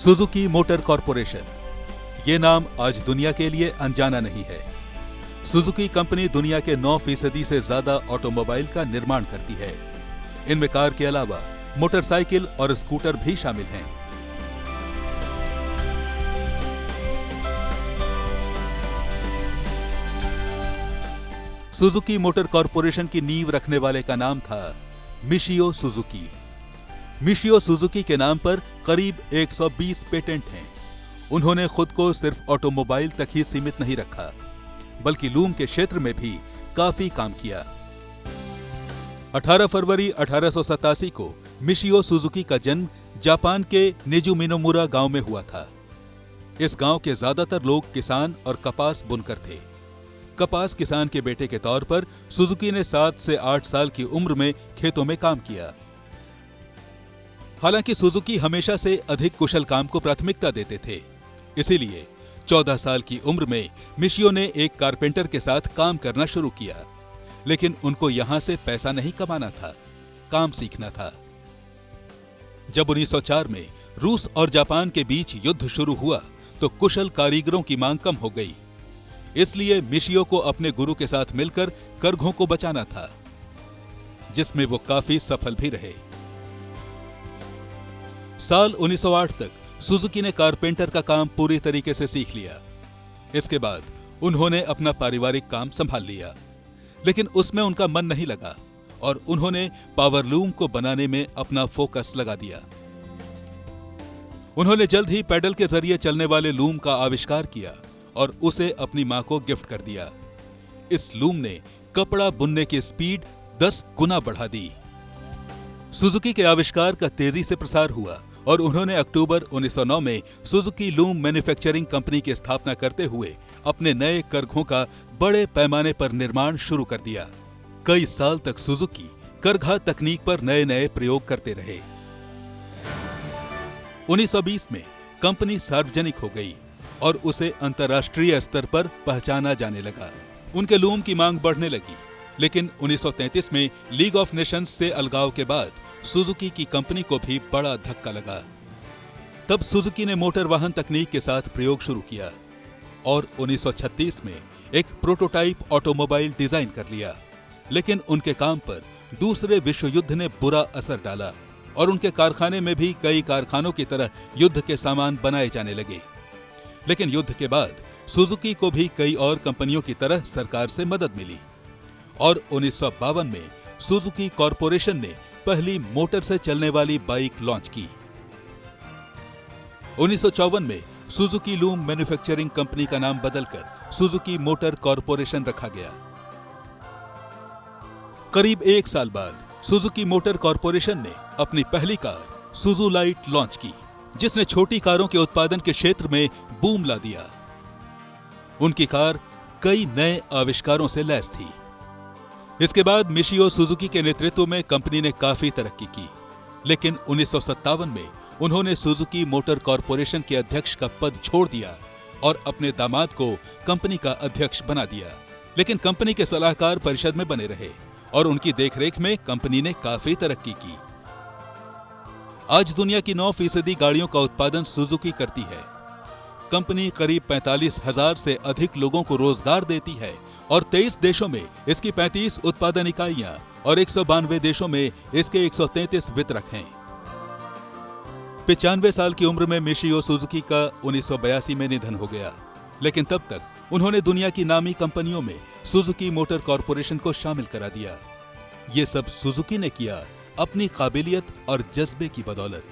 Suzuki motor corporation, ये नाम आज दुनिया के लिए अनजाना नहीं है। सुजुकी कंपनी दुनिया के 9% से ज्यादा ऑटोमोबाइल का निर्माण करती है। इनमें कार के अलावा मोटरसाइकिल और स्कूटर भी शामिल हैं। सुजुकी मोटर कॉरपोरेशन की नींव रखने वाले का नाम था मिशियो सुजुकी। मिशियो सुजुकी के नाम पर करीब 120 पेटेंट हैं। उन्होंने खुद को सिर्फ ऑटोमोबाइल तक ही सीमित नहीं रखा, बल्कि लूम के क्षेत्र में भी काफी काम किया। 18 फरवरी 1887 को मिशियो सुजुकी का जन्म जापान के निजुमिनोमुरा गांव में हुआ था। इस गांव के ज्यादातर लोग किसान और कपास बुनकर थे। कपास किसान के बेटे के तौर पर सुजुकी ने 7 से 8 साल की उम्र में खेतों में काम किया। हालांकि सुजुकी हमेशा से अधिक कुशल काम को प्राथमिकता देते थे, इसीलिए 14 साल की उम्र में मिशियो ने एक कारपेंटर के साथ काम करना शुरू किया। लेकिन उनको यहां से पैसा नहीं कमाना था, काम सीखना था। जब 1904 में रूस और जापान के बीच युद्ध शुरू हुआ तो कुशल कारीगरों की मांग कम हो गई। इसलिए मिशियो को अपने गुरु के साथ मिलकर करघों को बचाना था, जिसमें वो काफी सफल भी रहे। साल 1908 तक सुजुकी ने कारपेंटर का काम पूरी तरीके से सीख लिया। इसके बाद उन्होंने अपना पारिवारिक काम संभाल लिया, लेकिन उसमें उनका मन नहीं लगा और उन्होंने पावर लूम को बनाने में अपना फोकस लगा दिया। उन्होंने जल्द ही पैडल के जरिए चलने वाले लूम का आविष्कार किया और उसे अपनी मां को गिफ्ट कर दिया। इस लूम ने कपड़ा बुनने की स्पीड 10 गुना बढ़ा दी। सुजुकी के आविष्कार का तेजी से प्रसार हुआ और उन्होंने अक्टूबर 1909 में सुजुकी लूम मैन्युफैक्चरिंग कंपनी की स्थापना करते हुए अपने नए करघों का बड़े पैमाने पर निर्माण शुरू कर दिया। कई साल तक सुजुकी करघा तकनीक पर नए नए प्रयोग करते रहे। 1920 में कंपनी सार्वजनिक हो गई और उसे अंतर्राष्ट्रीय स्तर पर पहचाना जाने लगा। उनके लूम की मांग बढ़ने लगी, लेकिन 1933 में लीग ऑफ नेशंस से अलगाव के बाद सुजुकी की कंपनी को भी बड़ा धक्का लगा। तब सुजुकी ने मोटर वाहन तकनीक के साथ प्रयोग शुरू किया और 1936 में एक प्रोटोटाइप ऑटोमोबाइल डिजाइन कर लिया। लेकिन उनके काम पर दूसरे विश्व युद्ध ने बुरा असर डाला और उनके कारखाने में भी कई कारखानों की तरह युद्ध के सामान बनाए जाने लगे। लेकिन युद्ध के बाद सुजुकी को भी कई और कंपनियों की तरह सरकार से मदद मिली और 1952 में सुजुकी कॉरपोरेशन ने पहली मोटर से चलने वाली बाइक लॉन्च की। 1954 में सुजुकी लूम मैन्युफैक्चरिंग कंपनी का नाम बदलकर सुजुकी मोटर कॉरपोरेशन रखा गया। करीब 1 साल बाद सुजुकी मोटर कॉरपोरेशन ने अपनी पहली कार सुजु लाइट लॉन्च की, जिसने छोटी कारों के उत्पादन के क्षेत्र में बूम ला दिया। उनकी कार कई नए आविष्कारों से लैस थी। इसके बाद मिशियो सुजुकी के नेतृत्व में कंपनी ने काफी तरक्की की, लेकिन 1957 में उन्होंने सुजुकी मोटर कॉरपोरेशन के अध्यक्ष का पद छोड़ दिया और अपने दामाद को कंपनी का अध्यक्ष बना दिया। लेकिन कंपनी के सलाहकार परिषद में बने रहे और उनकी देखरेख में कंपनी ने काफी तरक्की की। आज दुनिया की 9% गाड़ियों का उत्पादन सुजुकी करती है। कंपनी करीब 45,000 से अधिक लोगों को रोजगार देती है और 23 देशों में इसकी 35 उत्पादन इकाइयां और 192 देशों में इसके 133 वितरक हैं। 95 साल की उम्र में मिशियो सुजुकी का 1982 में निधन हो गया, लेकिन तब तक उन्होंने दुनिया की नामी कंपनियों में सुजुकी मोटर कॉरपोरेशन को शामिल करा दिया। ये सब सुजुकी ने किया अपनी काबिलियत और जज्बे की बदौलत।